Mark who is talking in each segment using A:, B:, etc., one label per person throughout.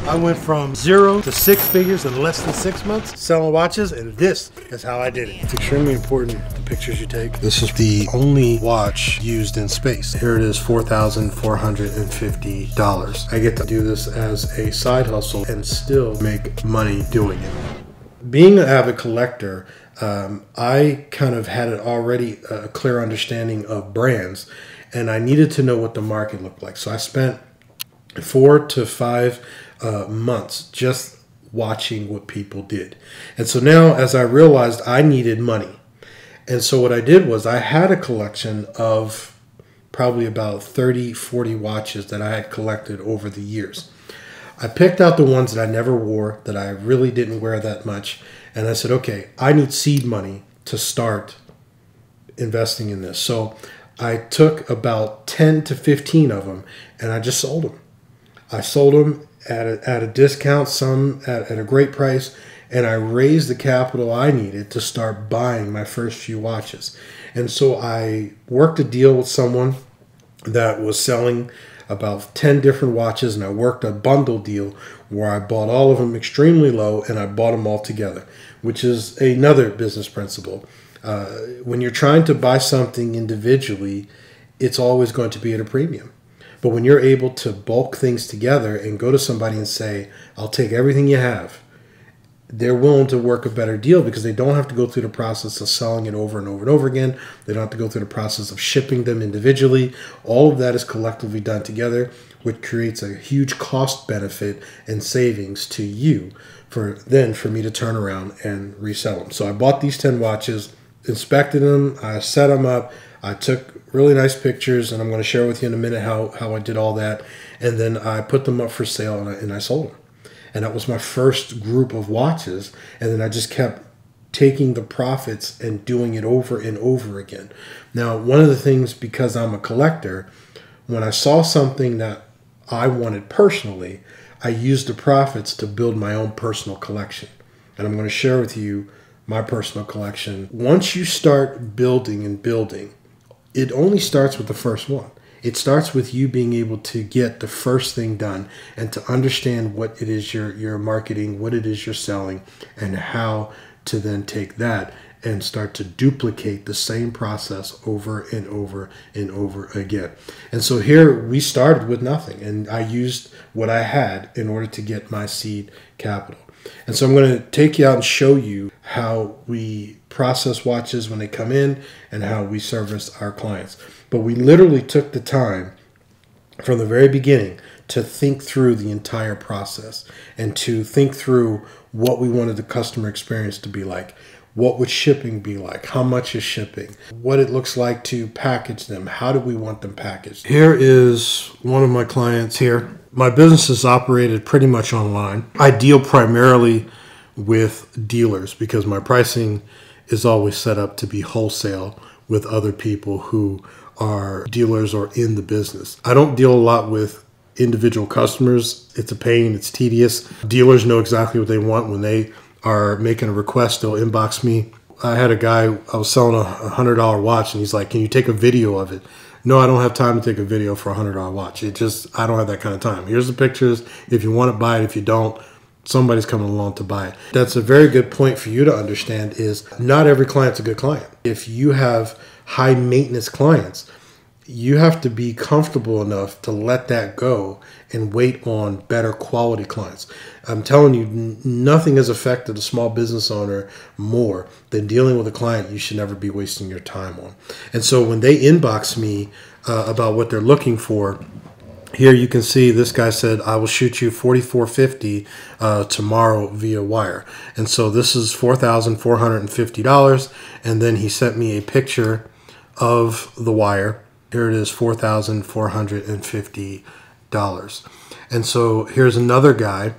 A: I went from 0 to 6 figures in less than 6 months selling watches, and this is how I did it. It's extremely important, the pictures you take. This is the only watch used in space. Here it is, $4,450. I get to do this as a side hustle and still make money doing it. Being an avid collector, I kind of had already a clear understanding of brands, and I needed to know what the market looked like. So I spent 4 to 5 months just watching what people did. And so now, as I realized, I needed money. And so what I did was I had a collection of probably about 30, 40 watches that I had collected over the years. I picked out the ones that I never wore, that I really didn't wear that much. And I said, okay, I need seed money to start investing in this. So I took about 10 to 15 of them and I just sold them. I sold them at a discount, some at a great price, and I raised the capital I needed to start buying my first few watches. And so I worked a deal with someone that was selling about 10 different watches, and I worked a bundle deal where I bought all of them extremely low and I bought them all together, which is another business principle. When you're trying to buy something individually, it's always going to be at a premium. But when you're able to bulk things together and go to somebody and say, I'll take everything you have, they're willing to work a better deal because they don't have to go through the process of selling it over and over and over again. They don't have to go through the process of shipping them individually. All of that is collectively done together, which creates a huge cost benefit and savings to you for me to turn around and resell them. So I bought these 10 watches, inspected them, I set them up, I took really nice pictures, and I'm going to share with you in a minute how I did all that. And then I put them up for sale and I sold them. And that was my first group of watches. And then I just kept taking the profits and doing it over and over again. Now, one of the things, because I'm a collector, when I saw something that I wanted personally, I used the profits to build my own personal collection. And I'm going to share with you my personal collection. Once you start building and building, it only starts with the first one. It starts with you being able to get the first thing done and to understand what it is you're marketing, what it is you're selling, and how to then take that and start to duplicate the same process over and over and over again. And so here we started with nothing, and I used what I had in order to get my seed capital. And so I'm going to take you out and show you how we process watches when they come in and how we service our clients. But we literally took the time from the very beginning to think through the entire process and to think through what we wanted the customer experience to be like. What would shipping be like? How much is shipping? What it looks like to package them? How do we want them packaged? Here is one of my clients here. My business is operated pretty much online. I deal primarily with dealers because my pricing is always set up to be wholesale with other people who are dealers or in the business. I don't deal a lot with individual customers. It's a pain. It's tedious. Dealers know exactly what they want. When they are making a request, they'll inbox me. I had a guy, I was selling a $100 watch, and he's like, can you take a video of it? No, I don't have time to take a video for a $100 watch. I don't have that kind of time. Here's the pictures. If you want to buy it, if you don't, somebody's coming along to buy it. That's a very good point for you to understand, is not every client's a good client. If you have high maintenance clients, you have to be comfortable enough to let that go and wait on better quality clients. I'm telling you, nothing has affected a small business owner more than dealing with a client you should never be wasting your time on. And so when they inbox me about what they're looking for, here you can see this guy said, I will shoot you $4,450 tomorrow via wire. And so this is $4,450. And then he sent me a picture of the wire. Here it is, $4,450. And so here's another guy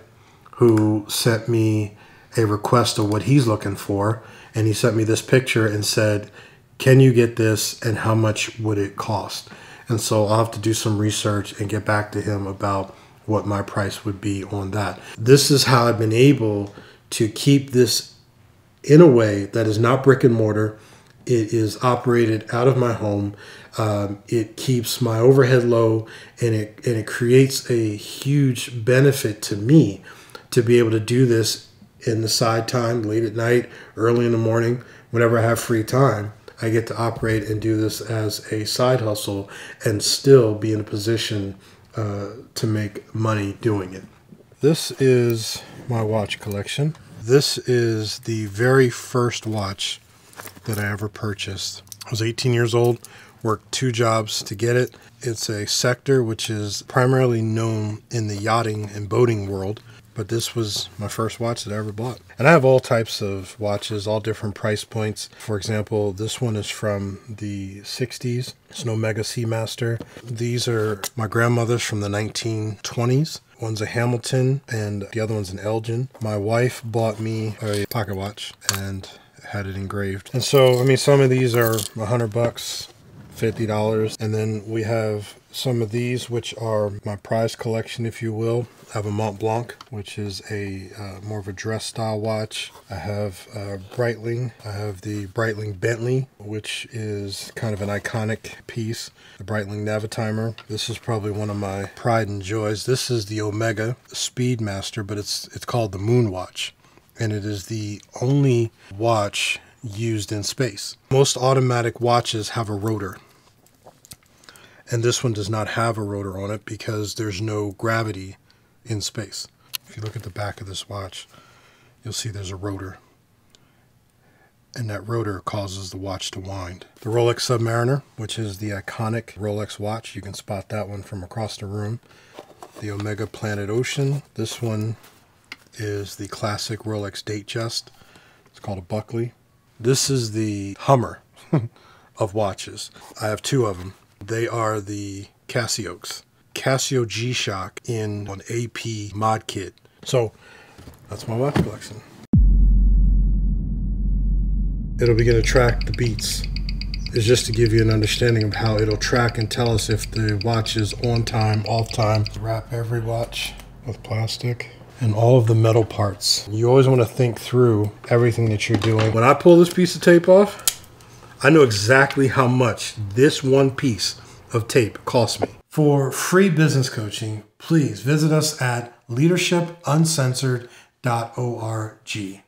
A: who sent me a request of what he's looking for. And he sent me this picture and said, can you get this and how much would it cost? And so I'll have to do some research and get back to him about what my price would be on that. This is how I've been able to keep this in a way that is not brick and mortar. It is operated out of my home. It keeps my overhead low, and it creates a huge benefit to me to be able to do this in the side time, late at night, early in the morning, whenever I have free time. I get to operate and do this as a side hustle and still be in a position to make money doing it. This is my watch collection. This is the very first watch that I ever purchased. I was 18 years old, worked 2 jobs to get it. It's a sector which is primarily known in the yachting and boating world, but this was my first watch that I ever bought. And I have all types of watches, all different price points. For example, this one is from the 60s. It's an Omega Seamaster. These are my grandmother's from the 1920s. One's a Hamilton and the other one's an Elgin. My wife bought me a pocket watch and had it engraved. And so, I mean, some of these are $100, $50. And then we have some of these, which are my prize collection, if you will. I have a Mont Blanc, which is a more of a dress style watch. I have Breitling. I have the Breitling Bentley, which is kind of an iconic piece. The Breitling Navitimer. This is probably one of my pride and joys. This is the Omega Speedmaster, but it's called the Moon Watch. And it is the only watch used in space. Most automatic watches have a rotor. And this one does not have a rotor on it because there's no gravity in space. If you look at the back of this watch, you'll see there's a rotor. And that rotor causes the watch to wind. The Rolex Submariner, which is the iconic Rolex watch. You can spot that one from across the room. The Omega Planet Ocean. This one is the classic Rolex Datejust. It's called a Buckley. This is the Hummer of watches. I have 2 of them. They are the Casio G-Shock in an AP mod kit. So that's my watch collection. It'll begin to track the beats. It's just to give you an understanding of how it'll track and tell us if the watch is on time, off time. Wrap every watch with plastic and all of the metal parts. You always want to think through everything that you're doing. When I pull this piece of tape off, I know exactly how much this one piece of tape cost me. For free business coaching, please visit us at leadershipuncensored.org.